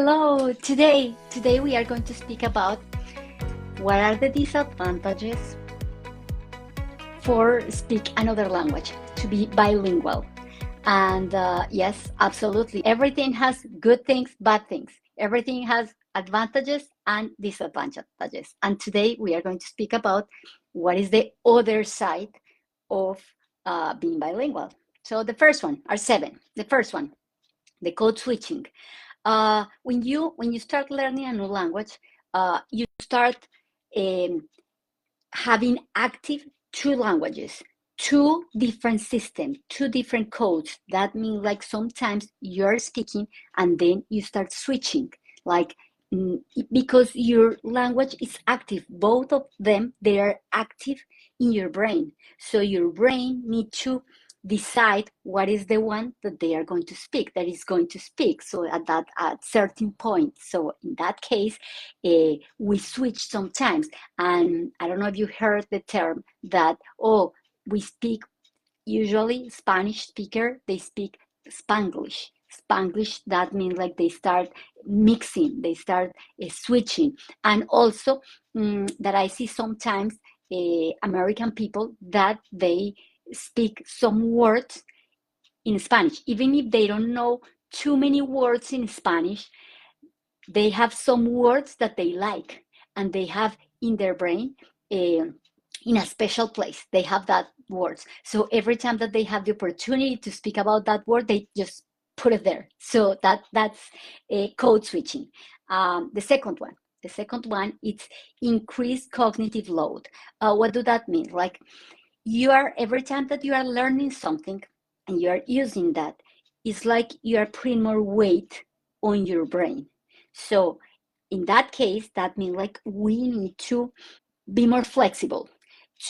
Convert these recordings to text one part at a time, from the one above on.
Hello, today we are going to speak about what are the disadvantages for speak another language, to be bilingual. And yes, absolutely. Everything has good things, bad things. Everything has advantages and disadvantages. And today we are going to speak about what is the other side of being bilingual. So the first one are seven. The first one, the code switching. When you start learning a new language, you start um, having active two languages, two different systems, two different codes. That means like sometimes you're speaking and then you start switching, like because your language is active. Both of them, they are active in your brain. So your brain needs to decide what is the one that they are going to speak, that is going to speak. So at certain point, so in that case, we switch sometimes. And I don't know if you heard the term that, oh, we speak, usually Spanish speaker, they speak Spanglish. Spanglish, that means like they start mixing, they start switching. And also that I see sometimes American people that they speak some words in Spanish, even if they don't know too many words in Spanish, they have some words that they like and they have in their brain in a special place. They have that words. So every time that they have the opportunity to speak about that word, they just put it there. So that's code switching. The second one, it's increased cognitive load. What do that mean? Like you are, every time that you are learning something and you are using that, it's like you are putting more weight on your brain. So in that case, that means like we need to be more flexible,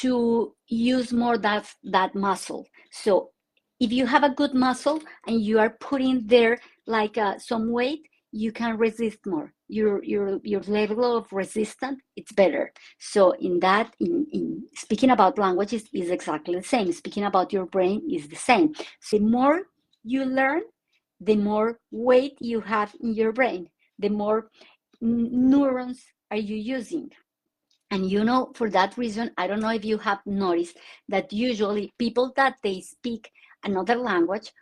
to use more that muscle. So if you have a good muscle and you are putting there like some weight, you can resist more. Your level of resistance, it's better. So in speaking about languages is exactly the same. Speaking about your brain is the same. So the more you learn, the more weight you have in your brain, the more neurons are you using. And for that reason, I don't know if you have noticed that usually people that they speak another language,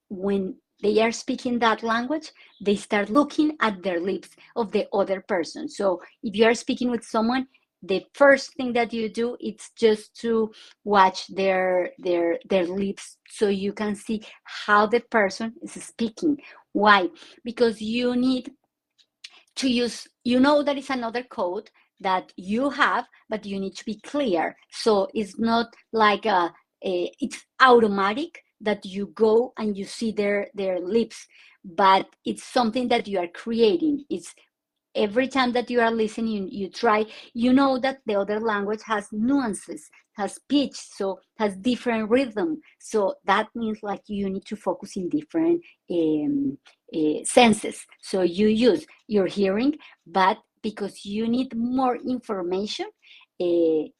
when they are speaking that language, they start looking at their lips of the other person. So if you are speaking with someone, the first thing that you do is just to watch their lips so you can see how the person is speaking. Why? Because you need to use, that is another code that you have, but you need to be clear. So it's not like it's automatic that you go and you see their lips, but it's something that you are creating. It's every time that you are listening, you try, that the other language has nuances, has pitch, so has different rhythm. So that means like you need to focus in different senses. So you use your hearing, but because you need more information,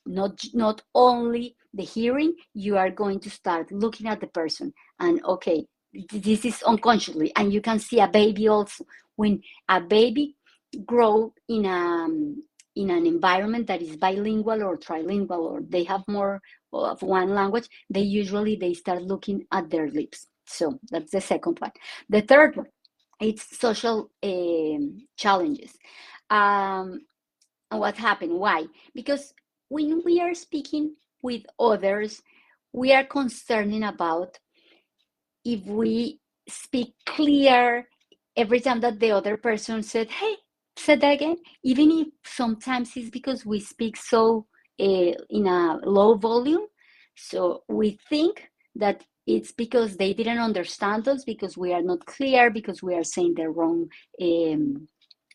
not only the hearing, you are going to start looking at the person. And okay, this is unconsciously, and you can see a baby also. When a baby grow in an environment that is bilingual or trilingual, or they have more of one language, they start looking at their lips. So that's the second one. The third one, it's social challenges. And what happened? Why? Because when we are speaking with others, we are concerning about if we speak clear every time that the other person said, hey, said that again, even if sometimes it's because we speak so in a low volume. So we think that it's because they didn't understand us, because we are not clear, because we are saying the wrong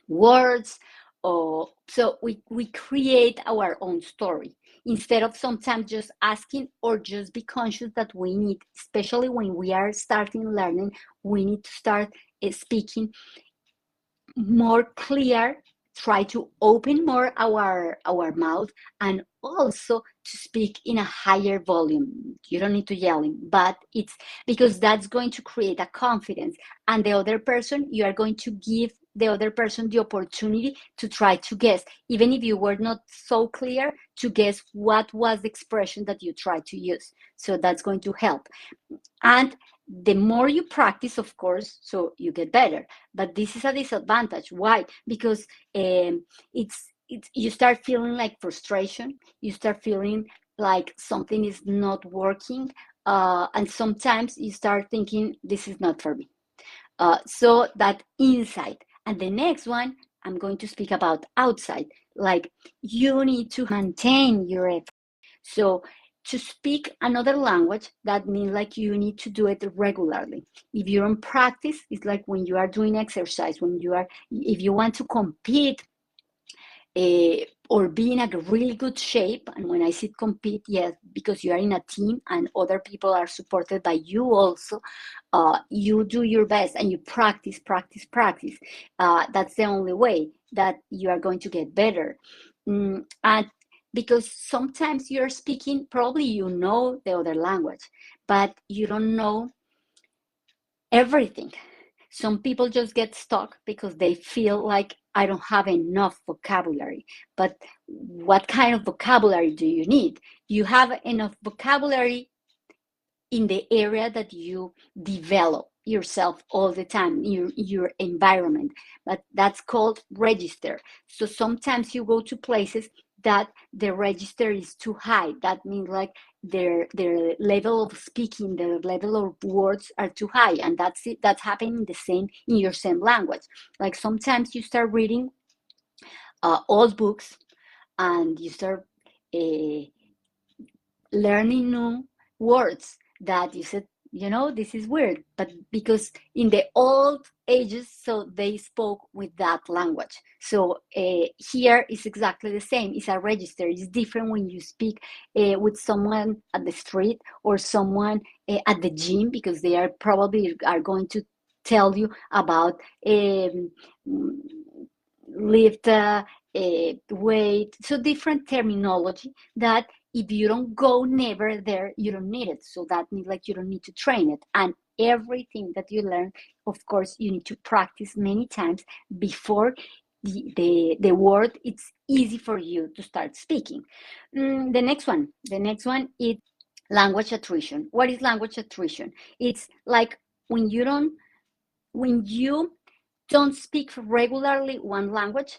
words. Or so we create our own story instead of sometimes just asking, or just be conscious that we need, especially when we are starting learning, we need to start speaking more clear try to open more our mouth, and also to speak in a higher volume. You don't need to yelling, but it's because that's going to create a confidence, and the other person, you are going to give the other person the opportunity to try to guess, even if you were not so clear, to guess what was the expression that you tried to use. So that's going to help. And the more you practice, of course, so you get better. But this is a disadvantage. Why? Because it's you start feeling like frustration. You start feeling like something is not working, and sometimes you start thinking this is not for me. So that inside. And the next one, I'm going to speak about outside. Like, you need to maintain your effort. So to speak another language, that means like you need to do it regularly. If you don't practice, it's like when you are doing exercise, if you want to compete, or be in a really good shape. And when I say compete, yes, because you are in a team and other people are supported by you also. You do your best and you practice, practice, practice. That's the only way that you are going to get better. And because sometimes you're speaking, probably you know the other language, but you don't know everything. Some people just get stuck because they feel like I don't have enough vocabulary. But what kind of vocabulary do you need? You have enough vocabulary in the area that you develop yourself all the time, your environment. But that's called register. So sometimes you go to places that the register is too high. That means like their level of speaking, their level of words are too high, and that's it. That's happening the same in your same language. Like sometimes you start reading old books, and you start uh, learning new words that you said, this is weird, but because in the old ages, so they spoke with that language. So here is exactly the same. It's a register. It's different when you speak with someone at the street, or someone at the gym, because they are probably are going to tell you about lift weight, so different terminology that if you don't go never there, you don't need it. So that means like you don't need to train it. And everything that you learn, of course, you need to practice many times before the word it's easy for you to start speaking. The next one is language attrition. What is language attrition? It's like when you don't speak regularly one language,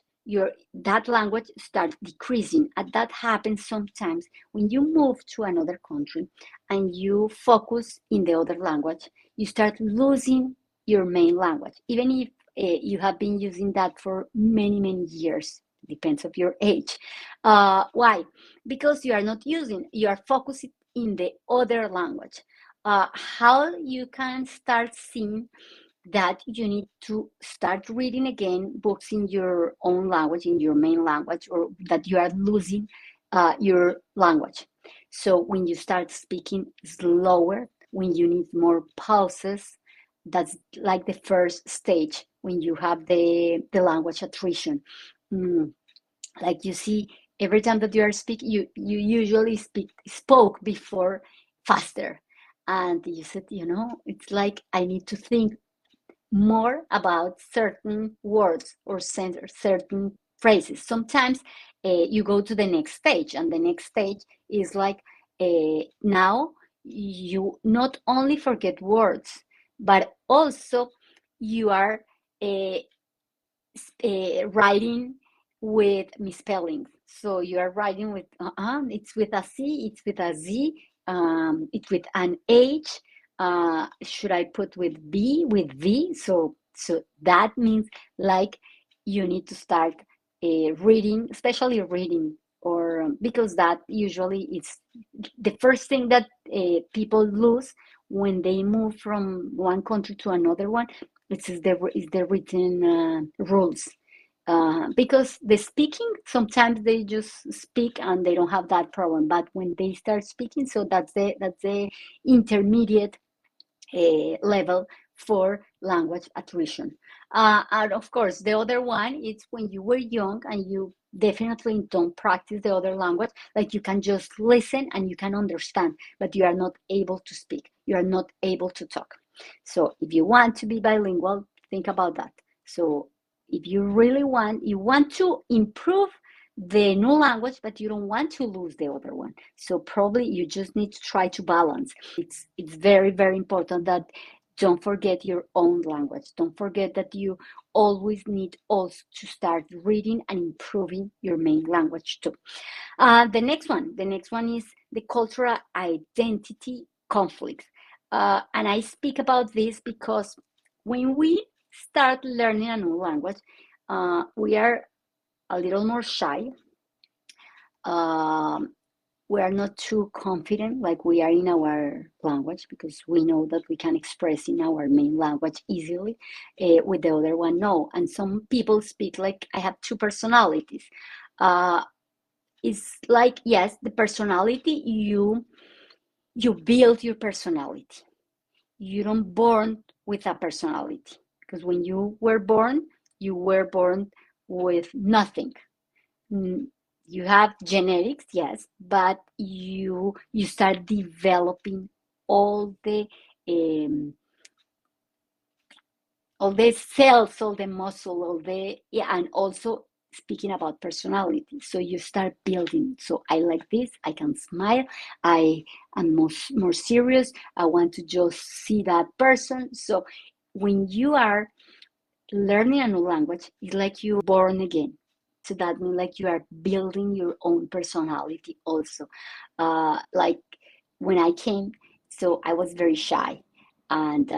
that language starts decreasing. And that happens sometimes when you move to another country and you focus in the other language, you start losing your main language, even if you have been using that for many, many years. Depends of your age. Why? Because you are focused in the other language. How you can start seeing that you need to start reading again books in your own language, in your main language, or that you are losing your language. So when you start speaking slower, when you need more pauses, that's like the first stage when you have the language attrition. Mm, like you see, every time that you are speaking, you usually spoke before faster. And you said, it's like I need to think more about certain words or certain phrases. Sometimes you go to the next stage, and the next stage is like now you not only forget words, but also you are uh, writing with misspelling. So you are writing with it's with a C, it's with a Z, it's with an H. Should I put with B, with V? So that means like you need to start reading, especially reading, or because that usually is the first thing that people lose when they move from one country to another one. Is the written rules. Because the speaking, sometimes they just speak and they don't have that problem. But when they start speaking, so that's the intermediate level for language attrition. And of course, the other one is when you were young and you definitely don't practice the other language, like you can just listen and you can understand, but you are not able to speak, you are not able to talk. So if you want to be bilingual, think about that. So if you really want, you want to improve the new language, but you don't want to lose the other one. So probably you just need to try to balance. It's very, very important that don't forget your own language. Don't forget that you always need also to start reading and improving your main language too. The next one is the cultural identity conflicts. And I speak about this because when we start learning a new language, we are a little more shy. Um, we are not too confident like we are in our language because we know that we can express in our main language easily. With the other one, no. And some people speak like I have two personalities. Uh, it's like, yes, the personality, you build your personality. You don't born with a personality because when you were born with nothing. Mm, you have genetics, yes, but you start developing all the um, all the cells, all the muscle, all the, yeah, and also speaking about personality. So you start building. So I like this. I can smile. I am more serious. I want to just see that person. So when you are learning a new language, it's like you born again. So that means like you are building your own personality also. Like when I came, so I was very shy, and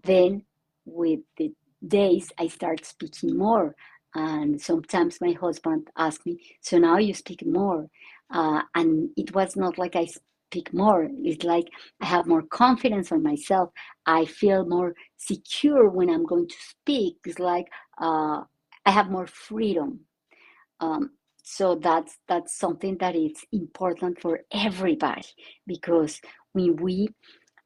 then with the days I start speaking more, and sometimes my husband asked me, "So now you speak more," and it was not like I speak more. It's like I have more confidence on myself. I feel more secure when I'm going to speak. It's like I have more freedom. Um, so that's something that is important for everybody because when we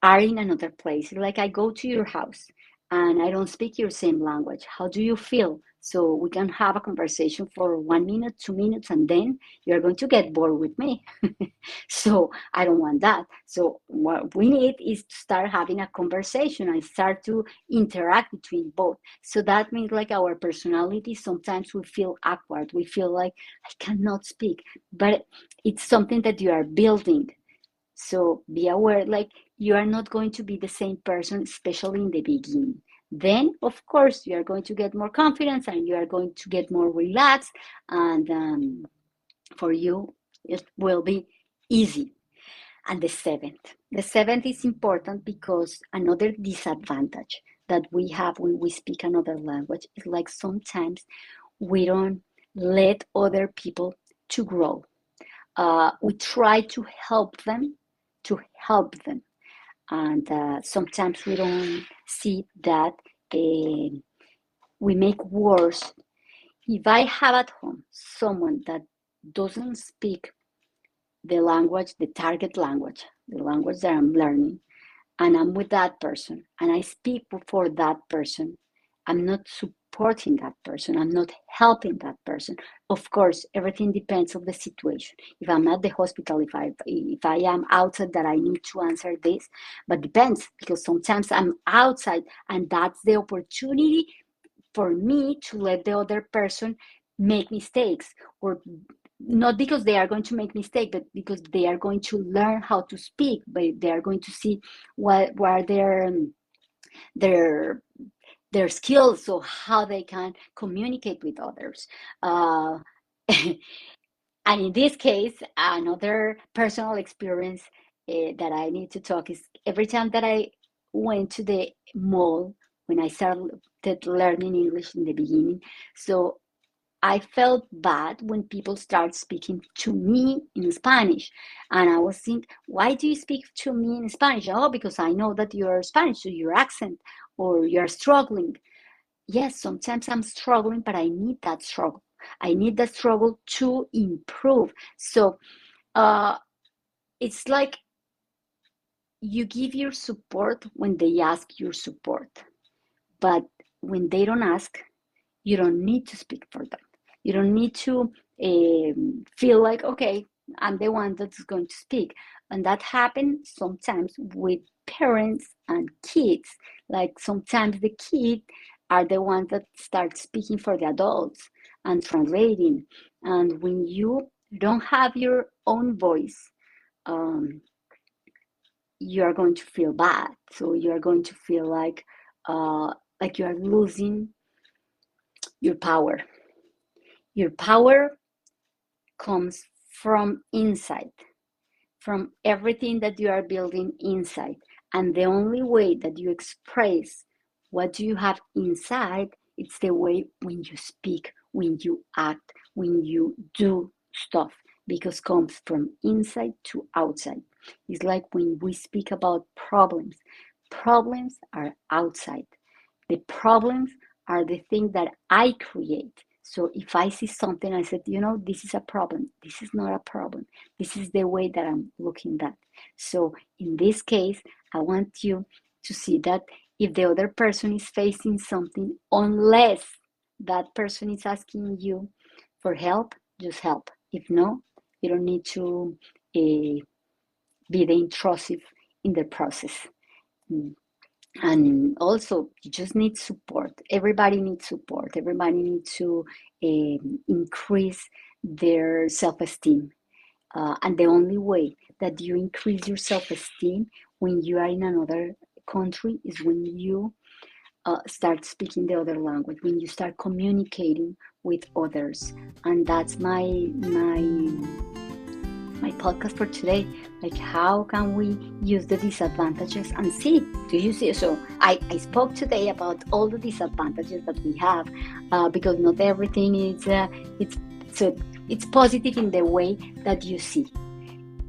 are in another place, like I go to your house and I don't speak your same language, how do you feel? So we can have a conversation for 1 minute, 2 minutes, and then you're going to get bored with me. So I don't want that. So what we need is to start having a conversation and start to interact between both. So that means like our personality, sometimes we feel awkward. We feel like I cannot speak, but it's something that you are building. So be aware, like you are not going to be the same person, especially in the beginning. Then, of course, you are going to get more confidence and you are going to get more relaxed. And for you, it will be easy. And the seventh is important because another disadvantage that we have when we speak another language is like sometimes we don't let other people to grow. We try to help them, and sometimes we don't see that we make worse. If I have at home someone that doesn't speak the language, the target language, the language that I'm learning, and I'm with that person and I speak for that person, I'm not supporting that person, I'm not helping that person. Of course, everything depends on the situation. If I'm at the hospital, if I am outside that I need to answer this, but depends because sometimes I'm outside and that's the opportunity for me to let the other person make mistakes, or not because they are going to make mistake, but because they are going to learn how to speak, but they are going to see what are their their skills, so how they can communicate with others. uh, and in this case, another personal experience that I need to talk is every time that I went to the mall when I started learning English in the beginning. So I felt bad when people start speaking to me in Spanish. And I was thinking, why do you speak to me in Spanish? Oh, because I know that you're Spanish, so your accent, or you're struggling. Yes, sometimes I'm struggling, but I need that struggle. I need that struggle to improve. So uh, it's like you give your support when they ask your support. But when they don't ask, you don't need to speak for them. You don't need to feel like, okay, I'm the one that's going to speak. And that happens sometimes with parents and kids. Like sometimes the kids are the ones that start speaking for the adults and translating. And when you don't have your own voice, you are going to feel bad. So you are going to feel like you are losing your power. Your power comes from inside, from everything that you are building inside. And the only way that you express what you have inside, it's the way when you speak, when you act, when you do stuff, because comes from inside to outside. It's like when we speak about problems. Problems are outside. The problems are the thing that I create. So if I see something, I said, this is a problem. This is not a problem. This is the way that I'm looking at. So in this case, I want you to see that if the other person is facing something, unless that person is asking you for help, just help. If no, you don't need to be the intrusive in the process. And also, you just need support. Everybody needs support. Everybody needs to increase their self-esteem. And the only way that you increase your self-esteem when you are in another country is when you start speaking the other language, when you start communicating with others. And that's my podcast for today. Like, how can we use the disadvantages and see? Do you see? So I spoke today about all the disadvantages that we have, because not everything is it's positive in the way that you see.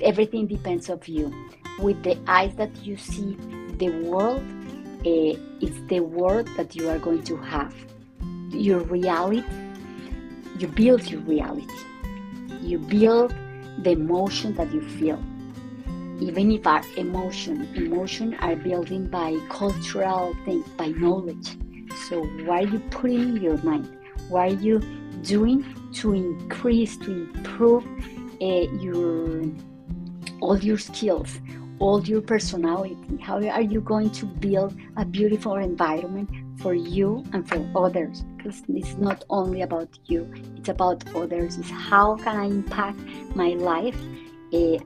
Everything depends on you. With the eyes that you see the world, it's the world that you are going to have. Your reality, you build your reality. You build the emotion that you feel. Even if our emotion are building by cultural things, by knowledge. So what are you putting in your mind? What are you doing to increase, to improve all your skills, all your personality? How are you going to build a beautiful environment for you and for others? Because it's not only about you, it's about others. It's how can I impact my life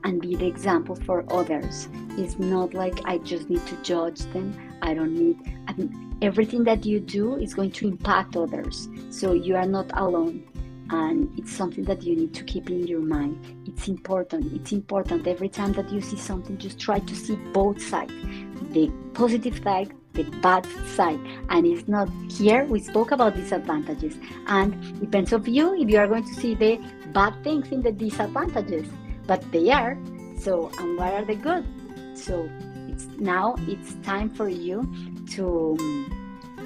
and be the example for others. It's not like I just need to judge them. I mean, everything that you do is going to impact others. So you are not alone. And it's something that you need to keep in your mind. It's important. It's important. Every time that you see something, just try to see both sides. The positive side, the bad side. And it's not here. We spoke about disadvantages. And it depends on you if you are going to see the bad things in the disadvantages. But they are. So, and what are the good? So it's time for you to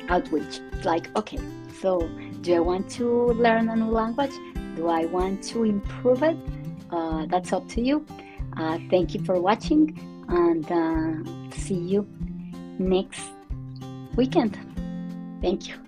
outreach. It's like, okay, so do I want to learn a new language? Do I want to improve it? That's up to you. Thank you for watching, and see you next weekend. Thank you.